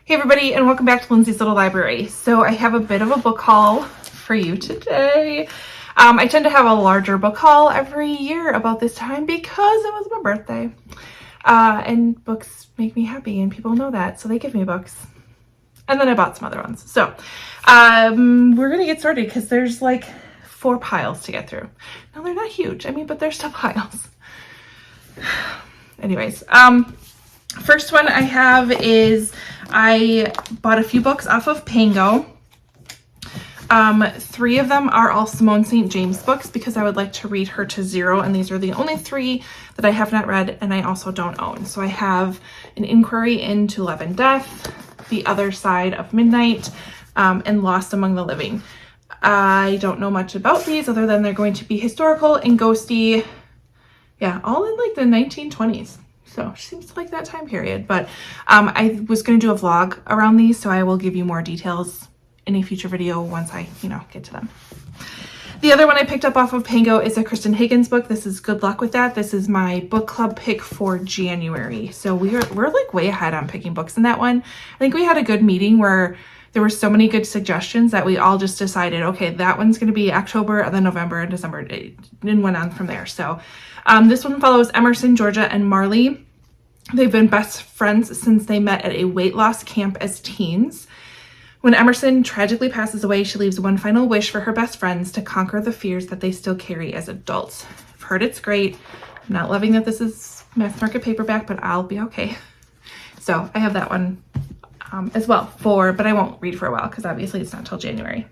Hey everybody, and welcome back to Lindsey's Little Library. So I have a bit of a book haul for you today. I tend to have a larger book haul every year about this time because it was my birthday. And books make me happy and people know that, so they give me books. And then I bought some other ones. So we're gonna get started because there's like 4 piles to get through. Now they're not huge, but they're still piles. Anyways, first one I have is I bought a few books off of Pango. 3 of them are all Simone St. James books because I would like to read her to zero, and these are the only 3 that I have not read and I also don't own. So I have An Inquiry into Love and Death, The Other Side of Midnight, and Lost Among the Living. I don't know much about these other than they're going to be historical and ghosty. Yeah, all in like the 1920s. So seems like that time period, but I was going to do a vlog around these, so I will give you more details in a future video once I, get to them. The other one I picked up off of Pango is a Kristen Higgins book. This is Good Luck with That. This is my book club pick for January. So we're like way ahead on picking books in that one. I think we had a good meeting where there were so many good suggestions that we all just decided, okay, that one's going to be October and then November and December, and went on from there. So this one follows Emerson, Georgia, and Marley. They've been best friends since they met at a weight loss camp as teens. When Emerson tragically passes away, she leaves one final wish for her best friends to conquer the fears that they still carry as adults. I've heard it's great. I'm not loving that this is mass market paperback, but I'll be okay. So I have that one as well but I won't read for a while because obviously it's not till January.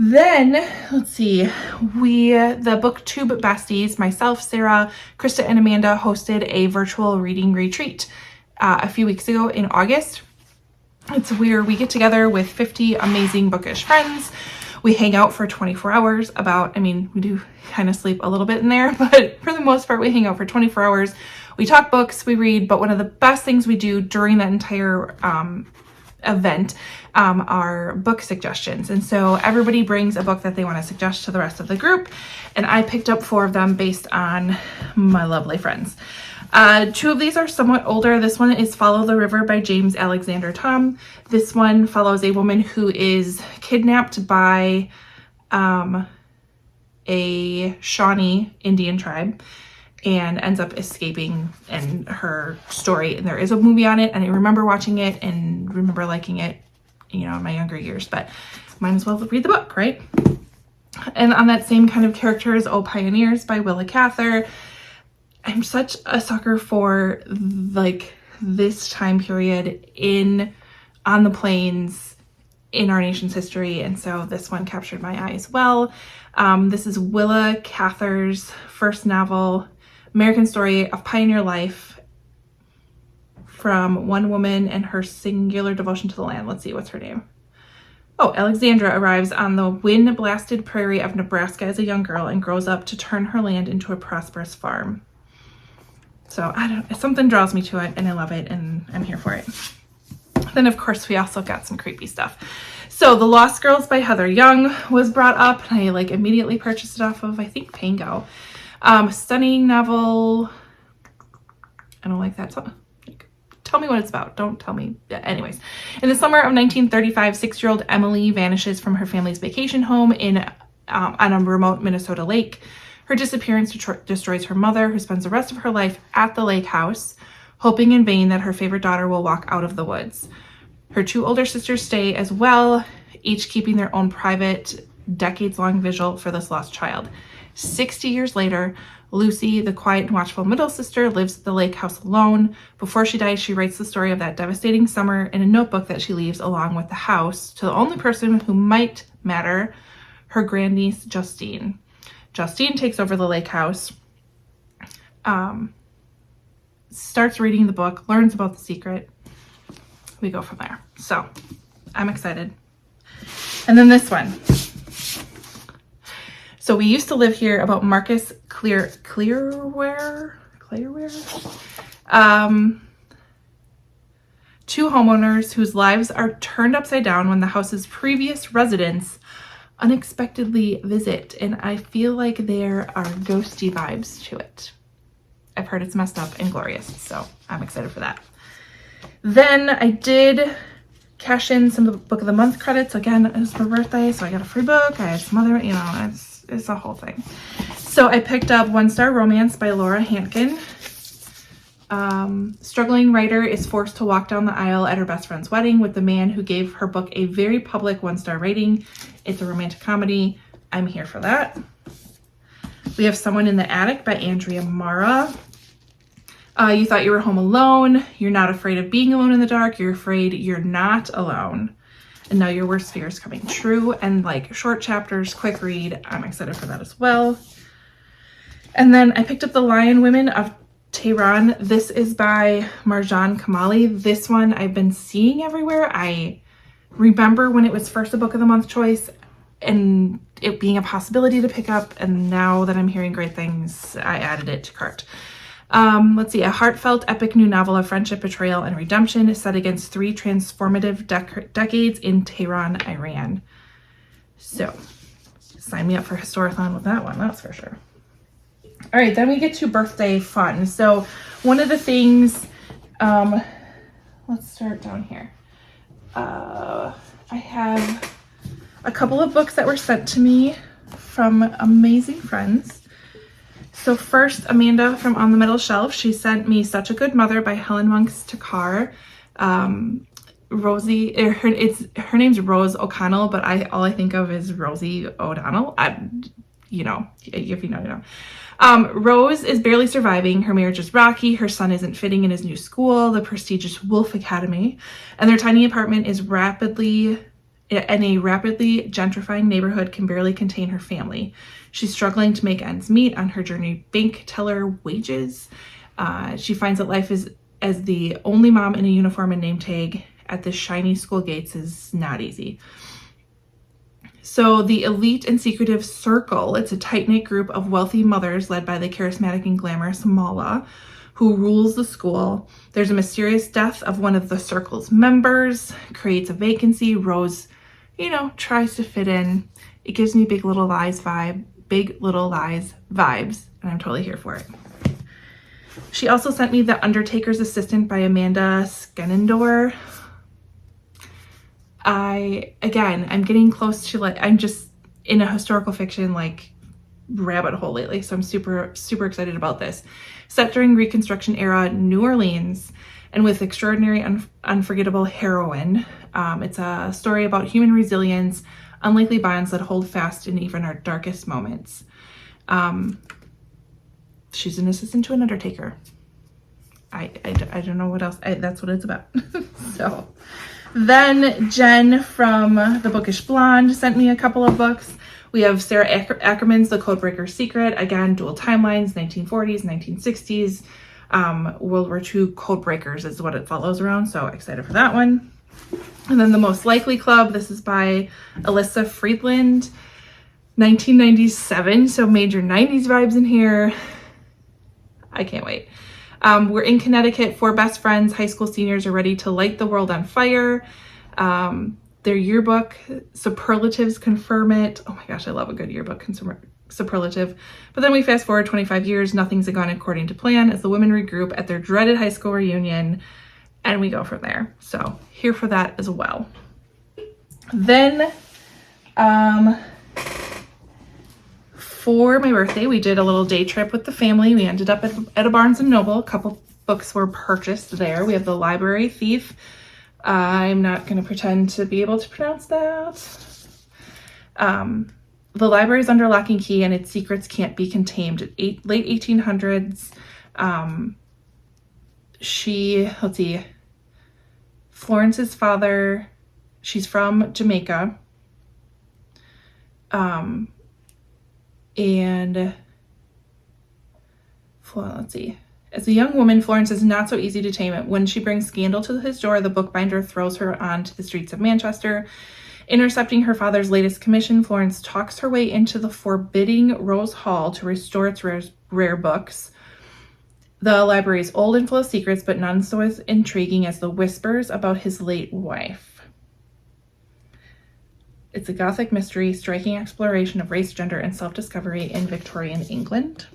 Then, let's see, the BookTube besties, myself, Sarah, Krista, and Amanda hosted a virtual reading retreat a few weeks ago in August. It's where we get together with 50 amazing bookish friends. We hang out for 24 hours we do kind of sleep a little bit in there, but for the most part, we hang out for 24 hours. We talk books, we read, but one of the best things we do during that entire event are book suggestions. And so everybody brings a book that they want to suggest to the rest of the group, and I picked up 4 of them based on my lovely friends. 2 of these are somewhat older. This one is Follow the River by James Alexander Thom. This one follows a woman who is kidnapped by a Shawnee Indian tribe and ends up escaping, and her story, and there is a movie on it, and I remember watching it and remember liking it, in my younger years, but might as well read the book, right? And on that same kind of character is Oh Pioneers by Willa Cather. I'm such a sucker for like this time period on the plains in our nation's history, and so this one captured my eye as well. This is Willa Cather's first novel, American Story of Pioneer Life, from one woman and her singular devotion to the land. Let's see, what's her name? Oh, Alexandra arrives on the wind-blasted prairie of Nebraska as a young girl and grows up to turn her land into a prosperous farm. So something draws me to it, and I love it, and I'm here for it. Then of course we also got some creepy stuff. So The Lost Girls by Heather Young was brought up, and I immediately purchased it off of, I think, Pango. Stunning novel. I don't like that song. Tell me what it's about. Don't tell me. Anyways, in the summer of 1935, 6-year-old Emily vanishes from her family's vacation home on a remote Minnesota lake. Her disappearance destroys her mother, who spends the rest of her life at the lake house, hoping in vain that her favorite daughter will walk out of the woods. Her 2 older sisters stay as well, each keeping their own private, decades-long vigil for this lost child. 60 years later, Lucy, the quiet and watchful middle sister, lives at the lake house alone. Before she dies, she writes the story of that devastating summer in a notebook that she leaves along with the house to the only person who might matter, her grandniece, Justine. Justine takes over the lake house, starts reading the book, learns about the secret. We go from there. So I'm excited. And then this one. So We Used to Live Here about Marcus Clearware. 2 homeowners whose lives are turned upside down when the house's previous residents unexpectedly visit, and I feel like there are ghosty vibes to it. I've heard it's messed up and glorious, so I'm excited for that. Then I did cash in some of the book of the month credits. Again, it was my birthday, so I got a free book. I had some other, you know, it's a whole thing. So I picked up One Star Romance by Laura Hankin. Struggling writer is forced to walk down the aisle at her best friend's wedding with the man who gave her book a very public 1-star rating. It's a romantic comedy. I'm here for that. We have Someone in the Attic by Andrea Mara. You thought you were home alone. You're not afraid of being alone in the dark. You're afraid you're not alone. And now your worst fear is coming true. And like short chapters, quick read. I'm excited for that as well. And then I picked up The Lion Women of Tehran. This is by Marjan Kamali. This one I've been seeing everywhere. I remember when it was first a book of the month choice and it being a possibility to pick up, and now that I'm hearing great things, I added it to cart. Let's see, a heartfelt epic new novel of friendship, betrayal, and redemption set against 3 transformative decades in Tehran, Iran. So sign me up for Historathon with that one, that's for sure. All right, then we get to birthday fun. So one of the things, let's start down here. I have a couple of books that were sent to me from amazing friends. So first, Amanda from On the Middle Shelf, she sent me Such a Good Mother by Helen Monks Takar. Rosie, her name's Rose O'Connell, but all I think of is Rosie O'Donnell. You know, if you know, you know. Rose is barely surviving. Her marriage is rocky. Her son isn't fitting in his new school, the prestigious Wolf Academy, and their tiny apartment is in a rapidly gentrifying neighborhood can barely contain her family. She's struggling to make ends meet on her journey bank teller wages. She finds that life is as the only mom in a uniform and name tag at the shiny school gates is not easy. So the elite and secretive circle, it's a tight-knit group of wealthy mothers led by the charismatic and glamorous Mala, who rules the school. There's a mysterious death of one of the circle's members, creates a vacancy. Rose, you know, tries to fit in. It gives me Big Little Lies vibes, and I'm totally here for it. She also sent me The Undertaker's Assistant by Amanda Skenendor. I'm getting close to, like, I'm just in a historical fiction like rabbit hole lately, so I'm super excited about this. Set during Reconstruction era New Orleans and with extraordinary unforgettable heroine. It's a story about human resilience, unlikely bonds that hold fast in even our darkest moments. She's an assistant to an undertaker. I don't know what else. That's what it's about. So then Jen from The Bookish Blonde sent me a couple of books. We have Sarah Ackerman's The Codebreaker Secret. Again, dual timelines, 1940s, 1960s. World War II codebreakers is what it follows around. So excited for that one. And then The Most Likely Club. This is by Alyssa Friedland. 1997. So major 90s vibes in here. I can't wait. We're in Connecticut. 4 best friends, high school seniors, are ready to light the world on fire. Their yearbook superlatives confirm it. Oh my gosh, I love a good yearbook superlative. But then we fast forward 25 years. Nothing's gone according to plan as the women regroup at their dreaded high school reunion, and we go from there. So here for that as well. Then for my birthday, we did a little day trip with the family. We ended up at a Barnes & Noble. A couple books were purchased there. We have The Library Thief. I'm not going to pretend to be able to pronounce that. The library is under lock and key and its secrets can't be contained. Late 1800s. Let's see. Florence's father, she's from Jamaica. And let's see. As a young woman, Florence is not so easy to tame. When she brings scandal to his door, the bookbinder throws her onto the streets of Manchester. Intercepting her father's latest commission, Florence talks her way into the forbidding Rose Hall to restore its rare books. The library is old and full of secrets, but none so as intriguing as the whispers about his late wife. It's a gothic mystery, striking exploration of race, gender, and self-discovery in Victorian England.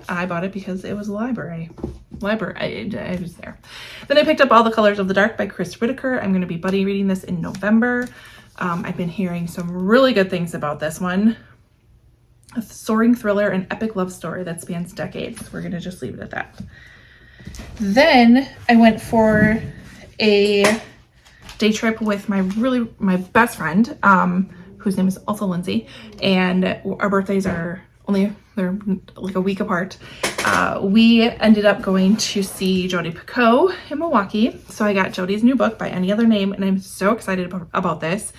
I bought it because it was a library. library. I was there. Then I picked up All the Colors of the Dark by Chris Whitaker. I'm going to be buddy reading this in November. I've been hearing some really good things about this one. A soaring thriller and epic love story that spans decades. We're going to just leave it at that. Then I went for a day trip with my best friend, whose name is also Lindsey, and our birthdays are they're like a week apart. We ended up going to see Jodi Picoult in Milwaukee. So I got Jodi's new book, By Any Other Name, and I'm so excited about this.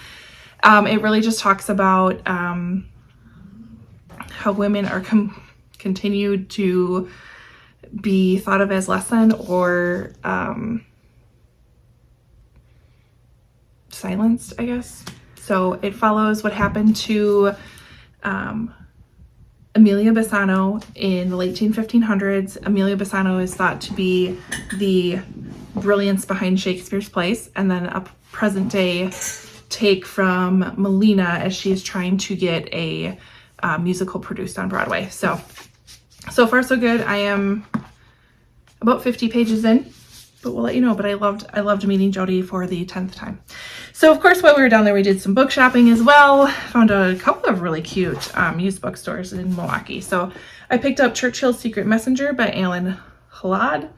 It really just talks about how women are continued to be thought of as less than or silenced, I guess. So it follows what happened to Amelia Bassano in the late 1500s. Amelia Bassano is thought to be the brilliance behind Shakespeare's plays, and then a present day take from Melina as she is trying to get a musical produced on Broadway. So far so good. I am about 50 pages in, but we'll let you know. But I loved meeting Jodi for the 10th time. So of course, while we were down there, we did some book shopping as well. Found a couple of really cute used bookstores in Milwaukee. So I picked up Churchill's Secret Messenger by Alan Halad.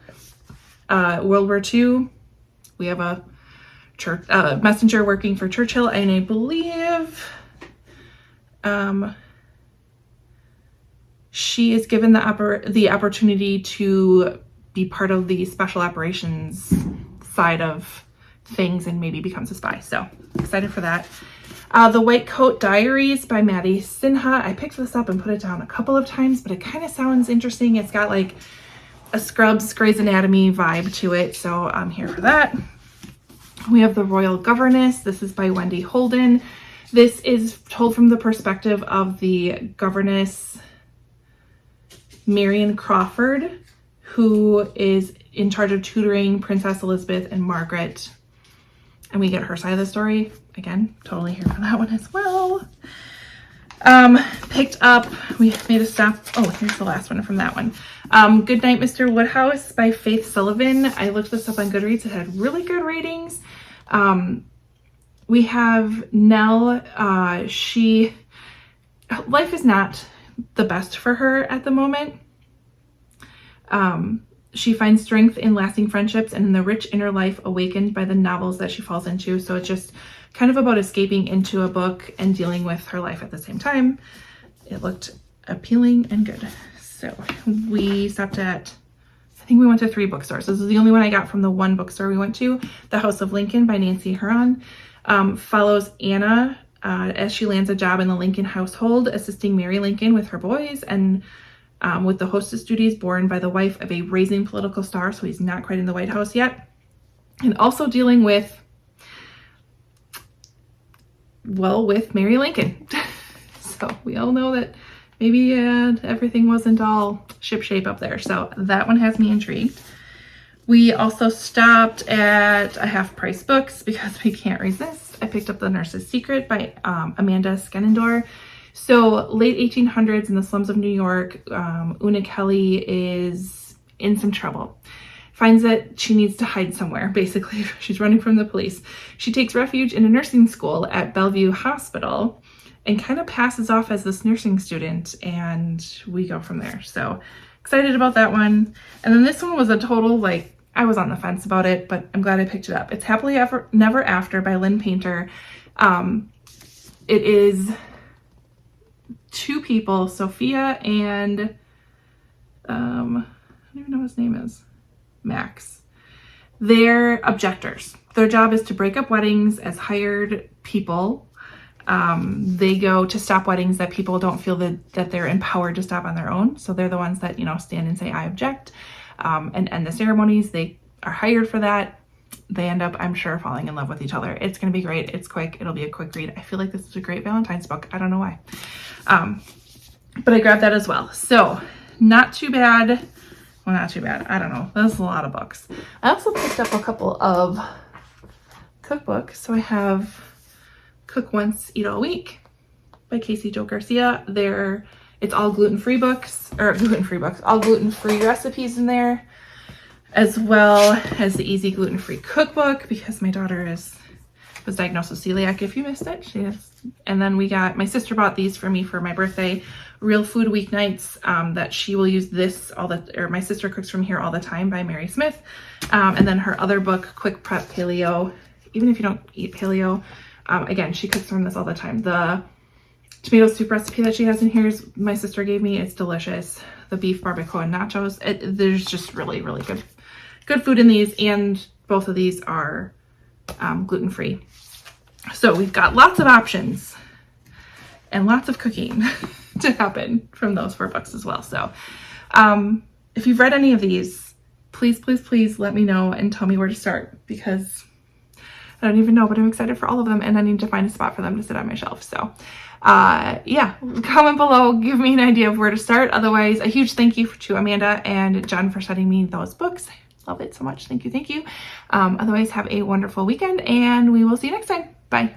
World War II. We have a messenger working for Churchill, and I believe she is given the opportunity to be part of the special operations side of things and maybe becomes a spy. So excited for that. The White Coat Diaries by Maddie Sinha. I picked this up and put it down a couple of times, but it kind of sounds interesting. It's got like a Scrubs, Grey's Anatomy vibe to it, so I'm here for that. We have The Royal Governess. This is by Wendy Holden. This is told from the perspective of the governess Marion Crawford, who is in charge of tutoring Princess Elizabeth and Margaret. And we get her side of the story. Again, totally here for that one as well. Picked up, we made a stop. Oh, here's the last one from that one. Goodnight, Mr. Woodhouse by Faith Sullivan. I looked this up on Goodreads. It had really good ratings. We have Nell. Life is not the best for her at the moment. She finds strength in lasting friendships and in the rich inner life awakened by the novels that she falls into. So it's just kind of about escaping into a book and dealing with her life at the same time. It looked appealing and good. So we stopped at, I think we went to 3 bookstores. This is the only one I got from the one bookstore we went to. The House of Lincoln by Nancy Huron. Follows Anna as she lands a job in the Lincoln household, assisting Mary Lincoln with her boys and with the hostess duties borne by the wife of a rising political star, so he's not quite in the White House yet. And also dealing with Mary Lincoln. So we all know that maybe everything wasn't all shipshape up there. So that one has me intrigued. We also stopped at a half price books because we can't resist. I picked up The Nurse's Secret by Amanda Skenendor. So late 1800s in the slums of New York, Una Kelly is in some trouble. Finds that she needs to hide somewhere. Basically, she's running from the police. She takes refuge in a nursing school at Bellevue Hospital and kind of passes off as this nursing student, and we go from there. So excited about that one. And then this one was a total, like, I was on the fence about it, but I'm glad I picked it up. It's Happily Never After by Lynn Painter. It is 2 people, Sophia and I don't even know what his name is, Max. They're objectors. Their job is to break up weddings as hired people. They go to stop weddings that people don't feel that they're empowered to stop on their own. So they're the ones that, stand and say, I object, and end the ceremonies. They are hired for that. They end up, I'm sure, falling in love with each other. It's going to be great. It's quick. It'll be a quick read. I feel like this is a great Valentine's book. I don't know why. But I grabbed that as well. So not too bad. Well, not too bad. I don't know. That's a lot of books. I also picked up a couple of cookbooks. So I have Cook Once, Eat All Week by Casey Jo Garcia. It's all gluten-free books, all gluten-free recipes in there. as well as the Easy Gluten-Free Cookbook because my daughter was diagnosed with celiac. If you missed it, she is. And then my sister bought these for me for my birthday, Real Food Weeknights, that she will use this my sister cooks from here all the time by Mary Smith. And then her other book, Quick Prep Paleo, even if you don't eat paleo, again, she cooks from this all the time. The tomato soup recipe that she has in here my sister gave me. It's delicious. The beef barbacoa and nachos. There's just really, really good food in these, and both of these are gluten-free. So we've got lots of options and lots of cooking to happen from those 4 books as well. So if you've read any of these, please, please, please let me know and tell me where to start, because I don't even know, but I'm excited for all of them, and I need to find a spot for them to sit on my shelf. So yeah, comment below, give me an idea of where to start. Otherwise, a huge thank you to Amanda and Jen for sending me those books. I love it so much. Thank you. Otherwise, have a wonderful weekend, and we will see you next time. Bye.